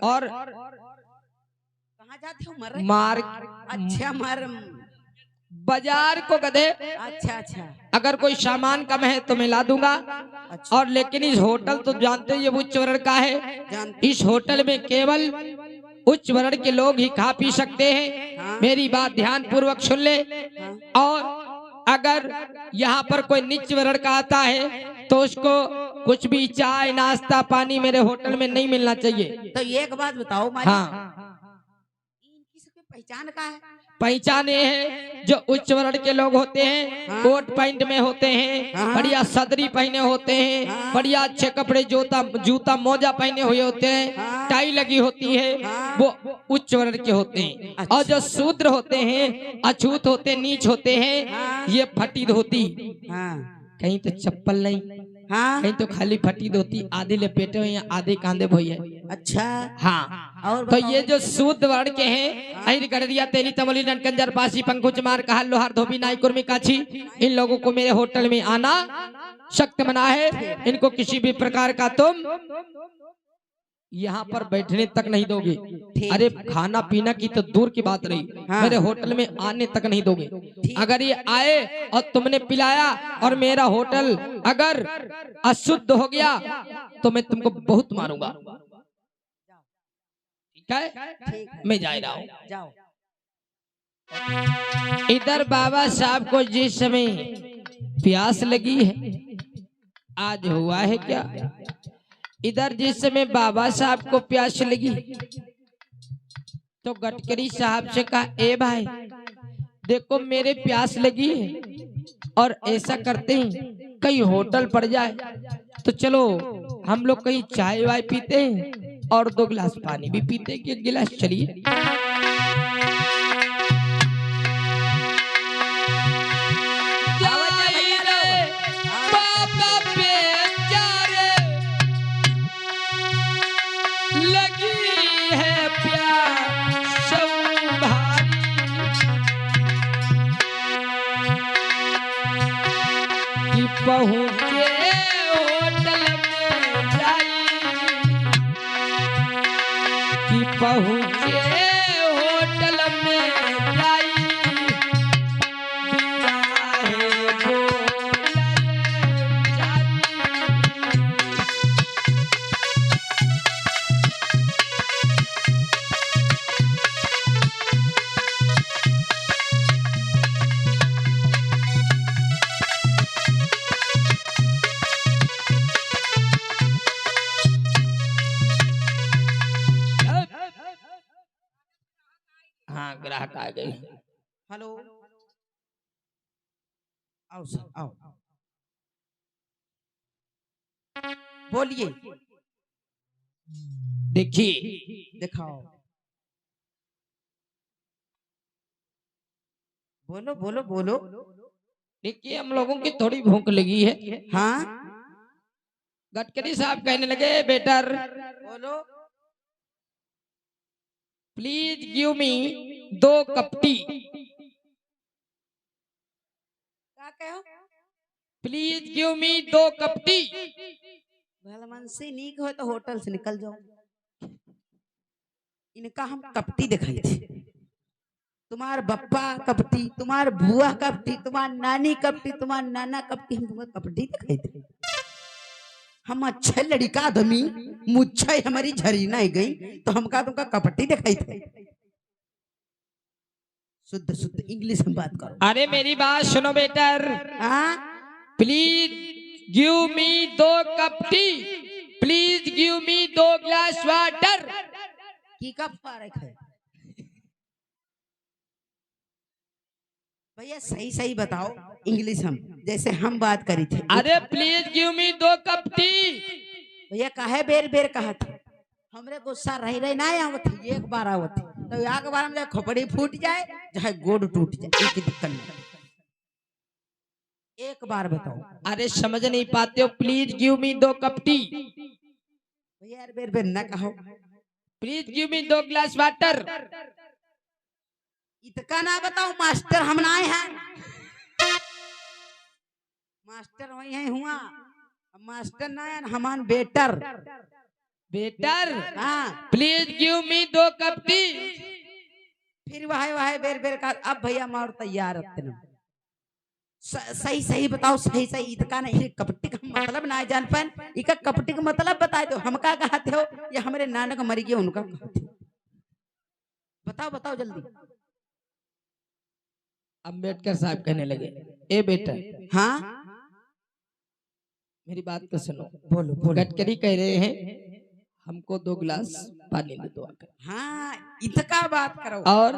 और कहाँ जाते हो? मर मार अच्छा मर बाजार को गधे। अच्छा अच्छा अगर कोई सामान कम है तो मैं ला दूंगा। अच्छा। और लेकिन इस होटल तो जानते ही ये उच्च वर्ण का है। जानते इस होटल में केवल उच्च वर्ण के लोग ही खा पी सकते हैं। हाँ। मेरी बात ध्यान पूर्वक सुन ले। हाँ। और अगर यहाँ पर कोई नीच वर्ण का आता है तो उसको कुछ भी चाय नाश्ता पानी मेरे होटल में नहीं मिलना चाहिए। तो एक बात बताओ मालिक, हाँ, इनकी सबकी पहचान का है? पहचान ये है जो उच्च वर्ण के लोग होते हैं हाँ। कोट पैंट में होते हैं, हाँ। बढ़िया सदरी पहने होते हैं, हाँ। बढ़िया अच्छे कपड़े जूता जूता मोजा पहने हुए होते हैं, हाँ। टाई लगी होती है, हाँ। वो उच्च वर्ण के होते हैं। अच्छा। और जो शूद्र होते हैं, अछूत होते हैं, नीच होते हैं, हाँ। ये फटी धोती, हाँ। कहीं तो चप्पल नहीं, हाँ। कहीं तो खाली फटी धोती, आधे लपेटे हुए हैं आधे कांधे भैया। अच्छा। हाँ, और तो बताओ। ये जो शुद्ध वर्ण के हैं, अहिर गड़रिया तेली तमली ननकंजर पासी पंकुच मार कहा लोहार धोबी नाई कुर्मी काछी, इन लोगों को मेरे होटल में आना सख्त मना है। इनको किसी भी प्रकार का तुम यहाँ पर बैठने तक नहीं दोगे। अरे खाना पीना की तो दूर की बात रही, हाँ। मेरे होटल में आने तक नहीं दोगे। ठीक। अगर ये आए और तुमने पिलाया और मेरा होटल अगर अशुद्ध हो गया तो मैं तुमको बहुत मारूंगा। ठीक है, ठीक है। मैं जा रहा हूँ। जाओ। इधर बाबा साहब को जिस समय प्यास लगी है, आज हुआ है क्या, इधर जिस समय बाबा साहब को प्यास लगी तो गडकरी साहब से कहा ए भाई देखो मेरे प्यास लगी है और ऐसा करते हैं कहीं होटल पड़ जाए तो चलो हम लोग कहीं चाय वाय पीते हैं और 2 गिलास पानी भी पीते हैं। 1 गिलास चलिए। पहुँचे होटल में जाई कि पहुँचे होटल में जाई बिचाहे बोलल जाई। हाँ, ग्राहक आ गए। हेलो। आओ सर आओ। बोलिए। देखिए दिखाओ। बोलो बोलो बोलो। देखिए हम लोगों की थोड़ी भूख लगी है। हाँ। गडकरी साहब कहने लगे बेटर बोलो। Please give me 2 cup tea. क्या कहो? Please give me 2 cup tea. भलमनसी नीक हो तो होटल से निकल जाओ। इनका हम कपटी दिखाई थी। तुम्हार बप्पा कपटी, तुम्हार बुआ कपटी, तुम्हार नानी कपटी, तुम्हार नाना कपटी, हम तुम्हें कपटी दिखाई थे। हम अच्छे लड़का आदमी मुझे हमारी झरी नहीं गई तो हमका तुमका कपटी दिखाई थे। शुद्ध शुद्ध इंग्लिश में बात करो। अरे मेरी बात सुनो बेटर, हाँ। Please give me 2 cup T, please give me 2 glass water. की कब फर्क है भैया? सही सही बताओ इंग्लिश हम जैसे हम बात करी थे। अरे please give me 2 cup T. भैया काहे बेर बेर कहा था? हमरे गुस्सा रही रही ना आवत थी, एक बार आवत थी तो एक बार में खोपड़ी फूट जाए चाहे गोड़ टूट जाए, एक दिक्कत नहीं। एक बार बताओ। अरे समझ नहीं पाते हो, please give me 2 cup T. भैया यार बेर बेर ना कहो। Please give me 2 glass water. इतका ना बताओ, मास्टर हम ना हैं। मास्टर वही है हुआ, मास्टर ना है हमान बेटर। बेटर हाँ please give me 2 cup T. फिर वाहे बेर बेर का अब भैया मार तैयार रहते ना सही सही बताओ सही सही इतका नहीं कपटी का मतलब ना जान पान इका कपटी का मतलब बताए दो हमका कहते हो या हमारे नानक मर गए उनका कहते हो? बताओ बताओ जल्दी। अम्बेडकर साहब कहने लगे, ए बेटा हाँ मेरी बात तो सुनो। बोलो बोलो। गडकरी कह रहे हैं हमको 2 गिलास पानी दे दो आकर, हाँ इतका बात करो और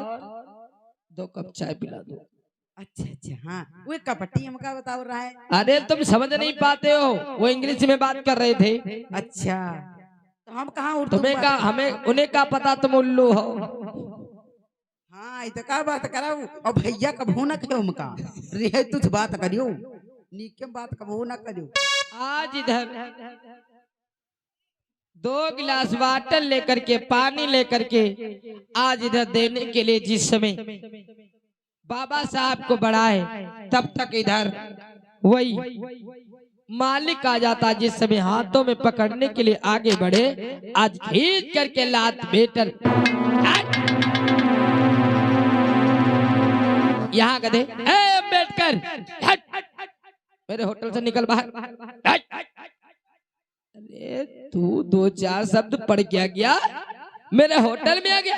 2 कप चाय पिला दो। अच्छा अच्छा हाँ वो कपटी हमका बताओ रहा है। अरे तुम समझ नहीं पाते हो, वो इंग्लिश में बात कर रहे थे। अच्छा तो हम कहाँ उर्दू तुम्हें में का बात- हमें उन्हें का पता तुम उल्लू हो। हाँ इतका बात करो और भैया कभू न कहो हमका रे तुझ बात करियो नीके बात कभू न करियो। आज इधर 2 गिलास वाटर लेकर के पानी लेकर के आज इधर देने के लिए जिस समय बाबा साहब को बढ़ाए तब तक इधर वही मालिक आ जाता, जिस समय हाथों में पकड़ने के लिए आगे बढ़े आज खींच करके लात बेटर यहाँ गधे अम्बेडकर मेरे होटल से निकल बाहर। अरे तू 2-4 शब्द पढ़ क्या गया मेरे होटल में आ गया।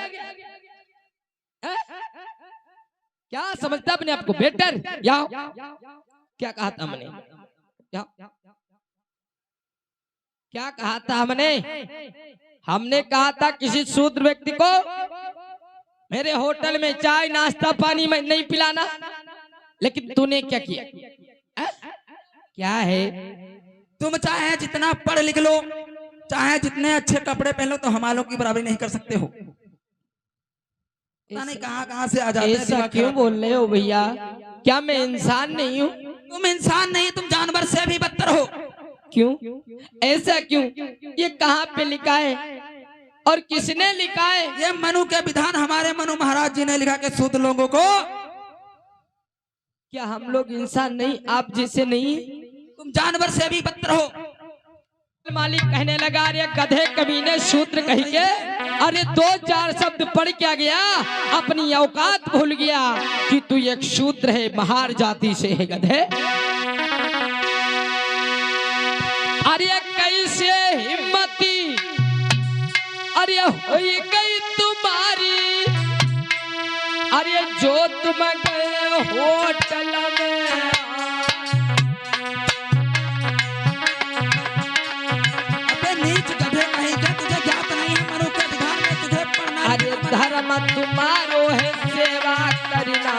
क्या समझता अपने आपको बेटर? क्या कहा था हमने? क्या कहा था हमने? हमने कहा था किसी शूद्र व्यक्ति को मेरे होटल में चाय नाश्ता पानी में नहीं पिलाना, लेकिन तूने क्या किया? क्या है? तुम चाहे जितना पढ़ लिख लो, चाहे जितने अच्छे कपड़े पहन लो, तो हम लोग की बराबरी नहीं कर सकते हो। पता नहीं कहाँ से आ जाते हैं। ऐसा दिमाग क्यों खराब। बोल रहे हो भैया? क्या मैं इंसान नहीं हूँ? तुम इंसान नहीं, तुम जानवर से भी बदतर हो। क्यों? ऐसा क्यों? ये कहाँ पे लिखा है और किसने लिखा है? ये मनु के विधान हमारे मनु महाराज जी ने लिखा के शुद्ध लोगों को। क्या हम लोग इंसान नहीं, आप जैसे नहीं? तुम जानवर से भी बदतर हो। मालिक कहने लगा, अरे गधे कमीने शूद्र कही के, अरे 2-4 शब्द पढ़ क्या गया, अपनी औकात भूल गया कि तू एक शूद्र है, महार जाति से है गधे। अरे कैसे हिम्मती अरे हुई गई तुम्हारी, अरे जो तुम गए होटल में नीच गधे कहीं के, तुझे ज्ञात नहीं है मनु के विधान में तुझे पढ़ना। अरे धर्म तुम्हारो है सेवा करना,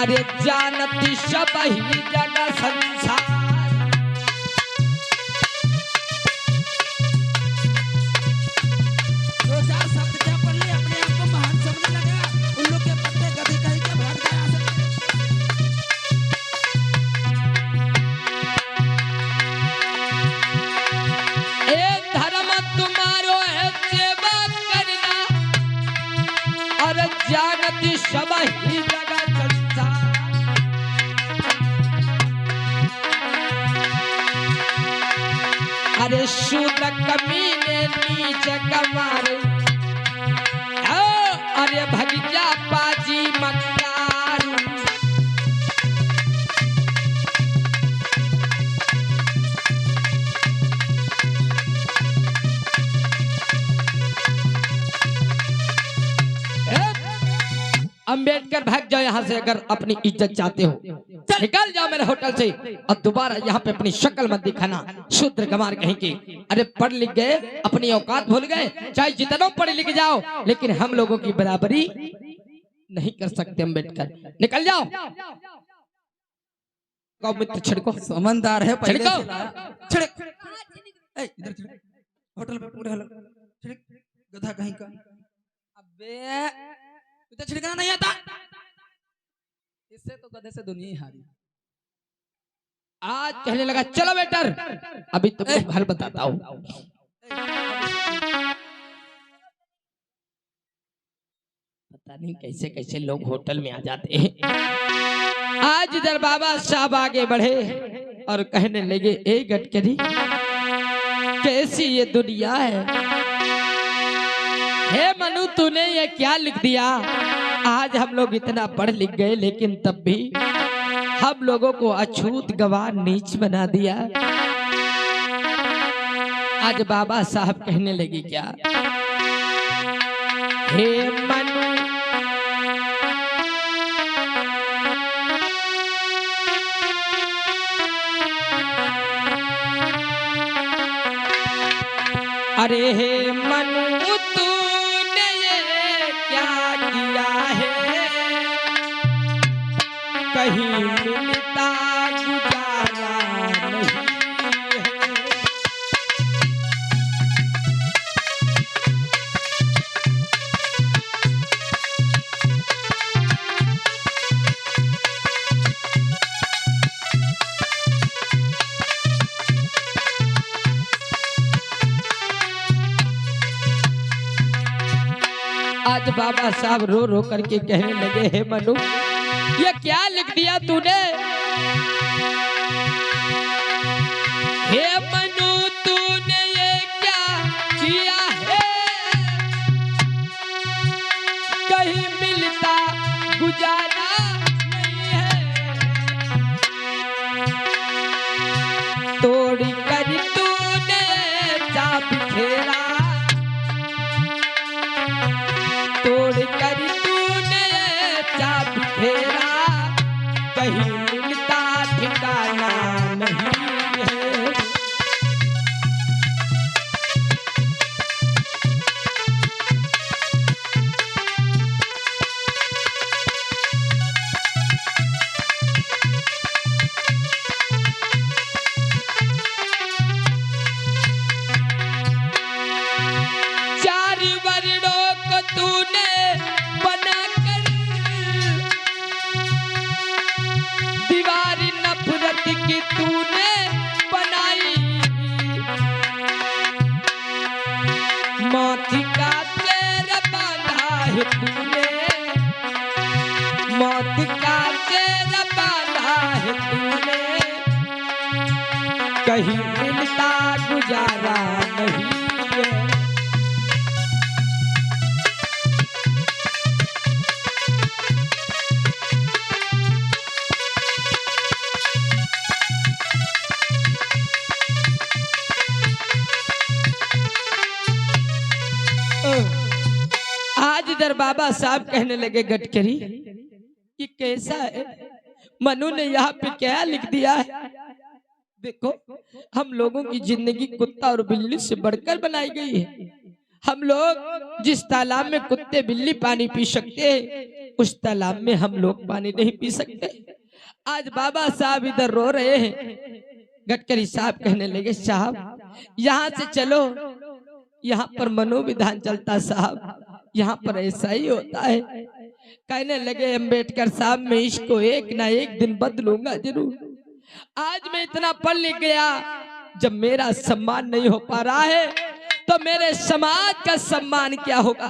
अरे जानती सब ही जग संसार। दो चार शब्द क्या पढ़ लिए, अपने आप को महान समझने लगा। उन लोग के पत्ते गधे कहीं के भाग गया से। धर्म तुम्हारो है सेवा करना, और जानती सब ही जगत संसार। अरे शूद्र कमीने नीच कमारे, अरे भगिया बाजी मक्कारू। अम्बेडकर भाग जाओ यहाँ से, अगर अपनी इज्जत चाहते हो निकल जाओ मेरे होटल से, और दोबारा यहाँ पे अपनी शक्ल मत दिखाना, शूद्र गमार कहीं की। अरे पढ़ लिख गए, अपनी औकात भूल गए, चाहे जितना पढ़ लिख जाओ, लेकिन हम लोगों की बराबरी नहीं कर सकते। अम्बेडकर निकल जाओ। मित्र छिड़को, समझदार है पहले छिड़को। से लाया। छिड़क। ए, इधर छिड़क। होटल पे पूरे हल छिड़क। गधा कहीं का। अबे तुझे छिड़कना नहीं आता। इससे तो गधे से दुनिया ही हारी। आज कहने लगा चलो बेटर, अभी तुमको घर बताता हूँ। पता नहीं कैसे कैसे लोग होटल में आ जाते हैं। आज इधर बाबा साहब आगे बढ़े और कहने लगे, ए गडकरी कैसी ये दुनिया है। हे मनु तूने ये क्या लिख दिया। आज हम लोग इतना पढ़ लिख गए लेकिन तब भी हम लोगों को अछूत गवार नीच बना दिया। आज बाबा साहब कहने लगी क्या, हे मनु अरे हे मनु तूने ये क्या किया है, कहीं मिलता गुजारा नहीं है। आज बाबा साहब रो रो करके कहने लगे, हे मनु ये क्या लिख दिया तूने। हे मनु तूने ये क्या किया है, कहीं मिलता गुजारा नहीं है। तोड़ कर तूने चाप खेला, तोड़ कर तूने चाप फेरा, कहीं मिलता ठिकाना नहीं है। चार वर्णों को तूने बनाकर दीवार नफरत की तूने बनाई। मौत का तेरा बांधा है तूने, मौत का तेरा बांधा है तूने, कहीं मिलता गुजारा नहीं है। आज इधर बाबा साहब कहने लगे, गडकरी ये कैसा है, मनु ने यहाँ पे क्या लिख दिया है। देखो हम लोगों की जिंदगी कुत्ता और बिल्ली से बढ़कर बनाई गई है। हम लोग जिस तालाब में कुत्ते बिल्ली पानी पी सकते हैं उस तालाब में हम लोग पानी नहीं पी सकते। आज बाबा साहब इधर रो रहे हैं। गडकरी साहब कहने लगे, साहब यहाँ से चलो, यहाँ पर मनोविधान चलता साहब, यहाँ पर ऐसा ही होता है। कहने लगे अम्बेडकर साहब मैं इसको एक ना एक दिन बदलूंगा जरूर। आज मैं इतना पढ़ लिख गया, जब मेरा सम्मान नहीं हो पा रहा है तो मेरे समाज का सम्मान क्या होगा,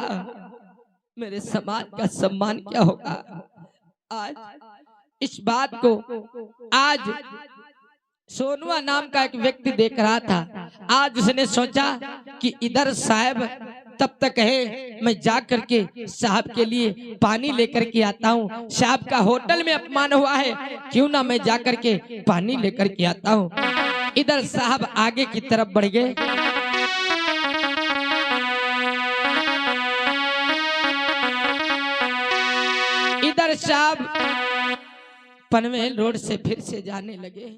मेरे समाज का सम्मान क्या होगा। आज इस बात को आज सोनुआ नाम का एक व्यक्ति देख रहा था। आज उसने सोचा कि इधर साहब तब तक है, मैं जा करके साहब के लिए पानी लेकर के आता हूँ। साहब का होटल में अपमान हुआ है, क्यों ना मैं जा करके पानी लेकर के आता हूँ। इधर साहब आगे की तरफ बढ़ गए। इधर साहब पनवेल रोड से फिर से जाने लगे।